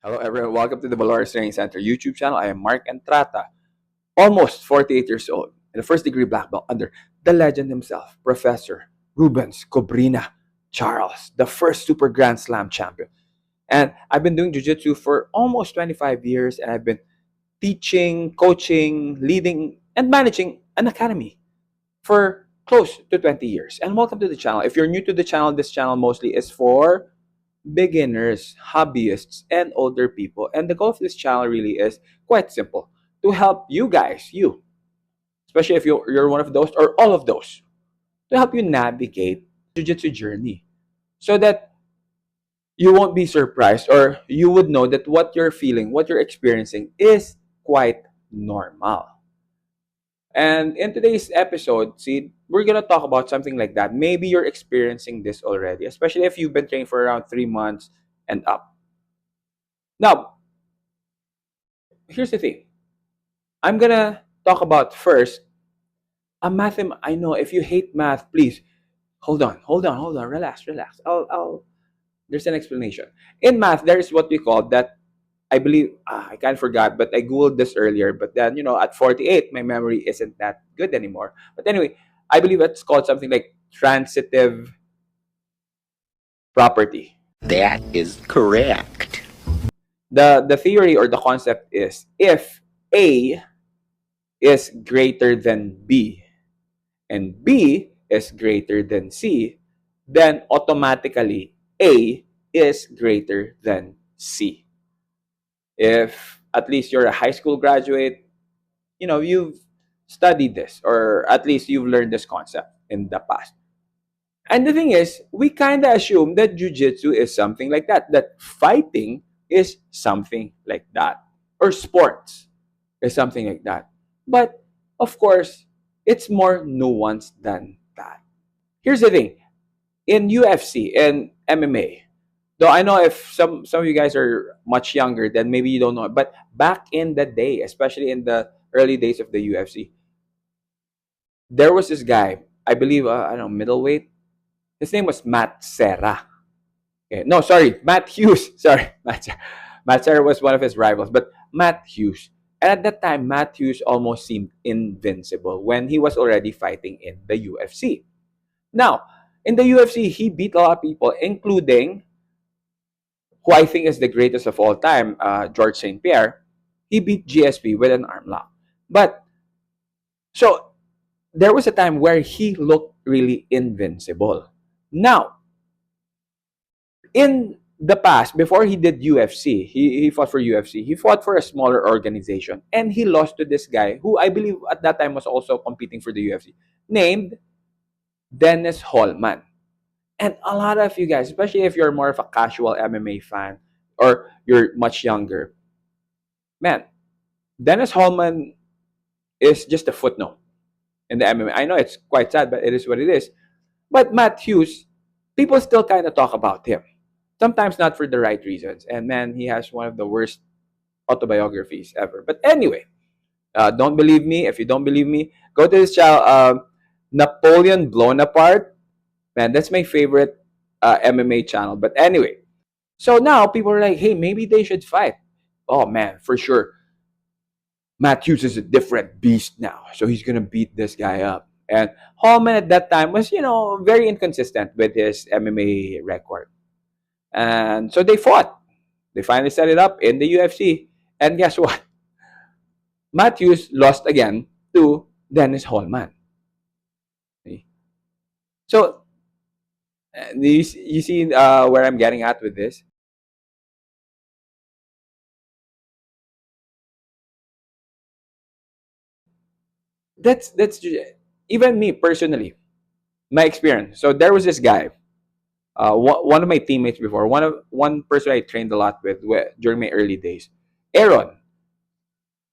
Hello, everyone. Welcome to the Valores Training Center YouTube channel. I am Mark Entrata, almost 48 years old, and a first degree black belt under the legend himself, Professor Rubens Cobrina Charles, the first Super Grand Slam champion. And I've been doing jiu-jitsu for almost 25 years, and I've been teaching, coaching, leading, and managing an academy for close to 20 years. And welcome to the channel. If you're new to the channel, this channel mostly is for beginners, hobbyists, and older people. And the goal of this channel really is quite simple: to help you guys, especially if you're one of those or all of those, to help you navigate the jiu-jitsu journey so that you won't be surprised, or you would know that what you're feeling, what you're experiencing is quite normal. And in today's episode, see, we're gonna talk about something like that. Maybe you're experiencing this already, especially if you've been training for around 3 months and up. Now, here's the thing. I'm gonna talk about first a I know if you hate math, please hold on, relax. I'll. There's an explanation. In math, there is what we call that. I believe I kind of forgot, but I googled this earlier. But then at 48, my memory isn't that good anymore. But anyway, I believe it's called something like transitive property. That is correct. The theory or the concept is if A is greater than B and B is greater than C, then automatically A is greater than C. If at least you're a high school graduate, you've studied this, or at least you've learned this concept in the past. And the thing is, we kind of assume that jiu-jitsu is something like that fighting is something like that, or sports is something like that. But of course, it's more nuanced than that. Here's the thing. In UFC and MMA, though I know if some of you guys are much younger, then maybe you don't know it, but back in the day, especially in the early days of the UFC, there was this guy, I believe, I don't know, middleweight. His name was Matt Serra. Okay. No, sorry, Matt Hughes. Sorry, Matt Serra was one of his rivals, but Matt Hughes. And at that time, Matt Hughes almost seemed invincible when he was already fighting in the UFC. Now, in the UFC, he beat a lot of people, including who I think is the greatest of all time, George St. Pierre. He beat GSP with an arm lock. But so there was a time where he looked really invincible. Now, in the past, before he did UFC, he fought for UFC. He fought for a smaller organization, and he lost to this guy who I believe at that time was also competing for the UFC, named Dennis Hallman. And a lot of you guys, especially if you're more of a casual MMA fan or you're much younger, man, Dennis Hallman is just a footnote in the MMA. I know it's quite sad, but it is what it is. But Matt Hughes, people still kind of talk about him. Sometimes not for the right reasons. And man, he has one of the worst autobiographies ever. But anyway, don't believe me. If you don't believe me, go to this channel, Napoleon Blown Apart. Man, that's my favorite MMA channel. But anyway, so now people are like, hey, maybe they should fight. Oh man, for sure. Matt Hughes is a different beast now. So he's going to beat this guy up. And Hallman at that time was, very inconsistent with his MMA record. And so they fought. They finally set it up in the UFC. And guess what? Matt Hughes lost again to Dennis Hallman. So you see where I'm getting at with this? That's even me personally, my experience. So there was this guy, one of my teammates before, one person I trained a lot with during my early days, Aaron.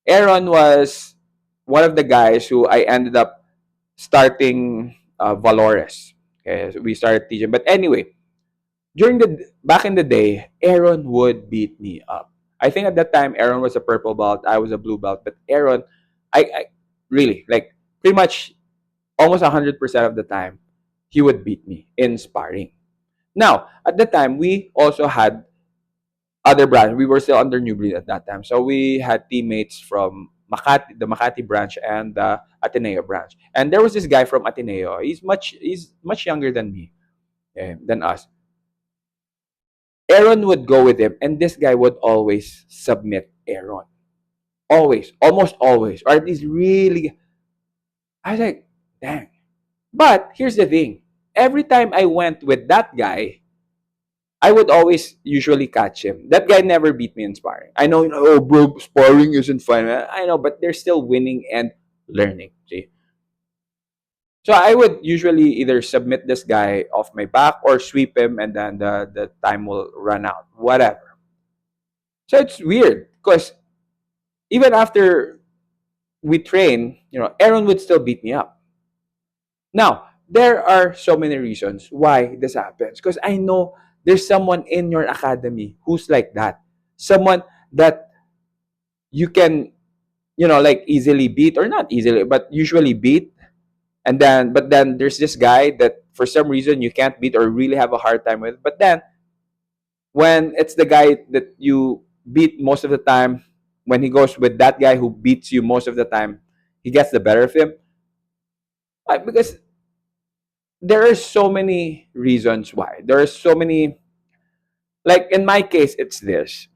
Aaron was one of the guys who I ended up starting Valores. Okay, so we started teaching. But anyway, back in the day, Aaron would beat me up. I think at that time Aaron was a purple belt, I was a blue belt, but Aaron, I really like pretty much almost 100% of the time he would beat me in sparring. Now, at the time we also had other branch. We were still under New Breed at that time. So we had teammates from Makati, the Makati branch and the Ateneo branch. And there was this guy from Ateneo. He's much younger than me, than us. Aaron would go with him, and this guy would always submit Aaron. Always, almost always, or at least really. I was like, dang. But here's the thing: every time I went with that guy, I would always usually catch him. That guy never beat me in sparring. I know, oh, bro, sparring isn't fun. I know, but they're still winning and learning. See? So I would usually either submit this guy off my back or sweep him, and then the time will run out. Whatever. So it's weird because even after we train, Aaron would still beat me up. Now, there are so many reasons why this happens. Because I know there's someone in your academy who's like that. Someone that you can, like easily beat, or not easily, but usually beat. But then there's this guy that for some reason you can't beat or really have a hard time with. But then when it's the guy that you beat most of the time, when he goes with that guy who beats you most of the time, he gets the better of him. Because there are so many reasons why. There are so many, like in my case, it's this.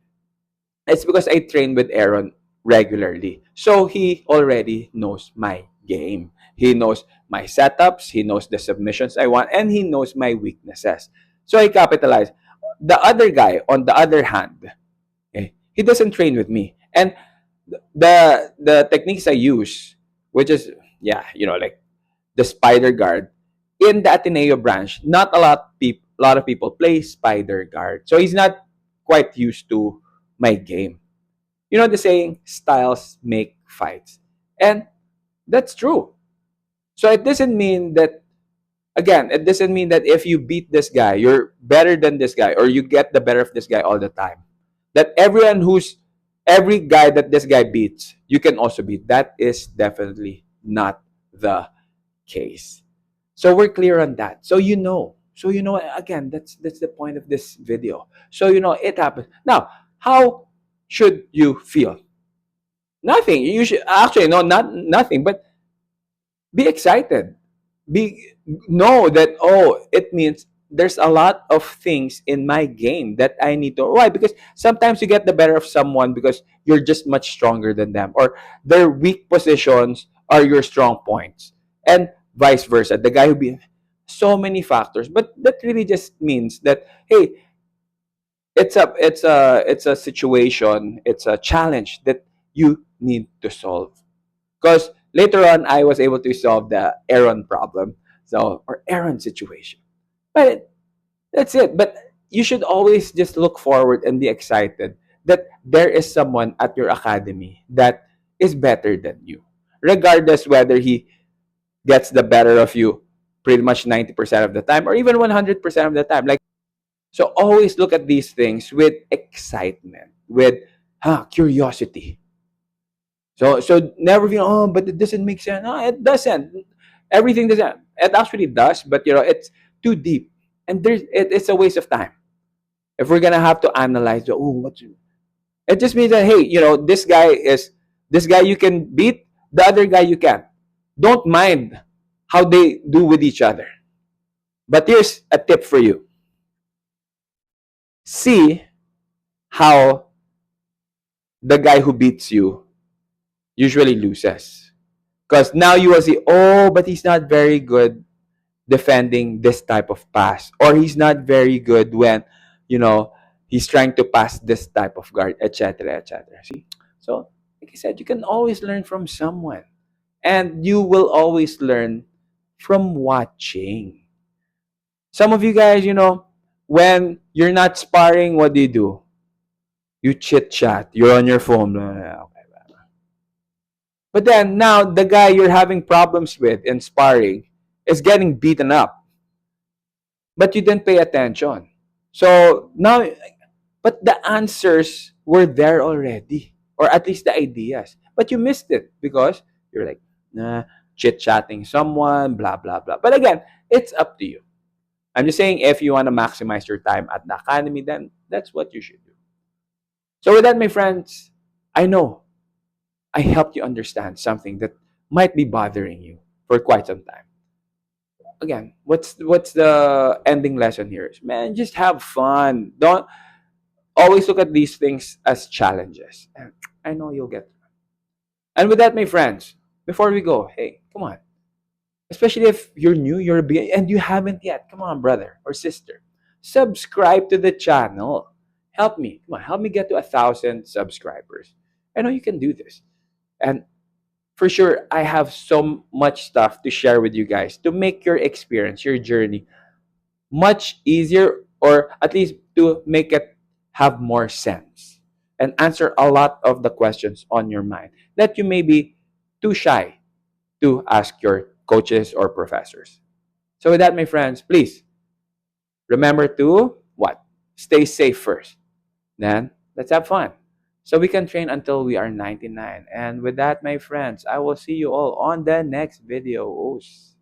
It's because I train with Aaron regularly. So he already knows my game. He knows my setups, he knows the submissions I want, and he knows my weaknesses. So I capitalize. The other guy, on the other hand, he doesn't train with me. And the techniques I use, which is, like the spider guard, in the Ateneo branch, not a lot of people play spider guard. So he's not quite used to my game. You know the saying, styles make fights. And that's true. So it doesn't mean that, again, it doesn't mean that if you beat this guy, you're better than this guy, or you get the better of this guy all the time. That every guy that this guy beats, you can also beat. That is definitely not the case. So we're clear on that. So you know. So again, that's the point of this video. So it happens. Now, how should you feel? Nothing. You should actually, no, not nothing, but be excited. Be Know that, oh, it means there's a lot of things in my game that I need to. Why? Because sometimes you get the better of someone because you're just much stronger than them, or their weak positions are your strong points, and vice versa. The guy who be so many factors, but that really just means that, hey, it's a situation, it's a challenge that you need to solve. Because later on, I was able to solve the Aaron problem, or Aaron situation. But that's it. But you should always just look forward and be excited that there is someone at your academy that is better than you, regardless whether he gets the better of you pretty much 90% of the time or even 100% of the time. Like, so always look at these things with excitement, with curiosity. So never feel, oh, but it doesn't make sense. No, it doesn't. Everything doesn't. It actually does, but it's too deep, and it's a waste of time. If we're gonna have to analyze, oh, it just means that, hey, this guy you can beat, the other guy you can't. Don't mind how they do with each other. But here's a tip for you: see how the guy who beats you usually loses. Because now you will see, oh, but he's not very good defending this type of pass. Or he's not very good when, he's trying to pass this type of guard, etc., etc. See? So, like I said, you can always learn from someone. And you will always learn from watching. Some of you guys, when you're not sparring, what do? You chit chat. You're on your phone. But then now the guy you're having problems with in sparring is getting beaten up. But you didn't pay attention. So now, but the answers were there already, or at least the ideas. But you missed it because you're like, nah, chit chatting someone, blah, blah, blah. But again, it's up to you. I'm just saying, if you want to maximize your time at the academy, then that's what you should do. So with that, my friends, I know I helped you understand something that might be bothering you for quite some time. Again, what's the ending lesson here? Is, man, just have fun. Don't always look at these things as challenges. And I know you'll get through. And with that, my friends, before we go, hey, come on. Especially if you're new, you're a beginner, and you haven't yet. Come on, brother or sister. Subscribe to the channel. Help me. Come on, help me get to 1,000 subscribers. I know you can do this. And for sure, I have so much stuff to share with you guys to make your experience, your journey much easier, or at least to make it have more sense and answer a lot of the questions on your mind that you may be too shy to ask your coaches or professors. So, with that, my friends, please remember to what? Stay safe first. Then, let's have fun. So we can train until we are 99. And with that, my friends, I will see you all on the next videos.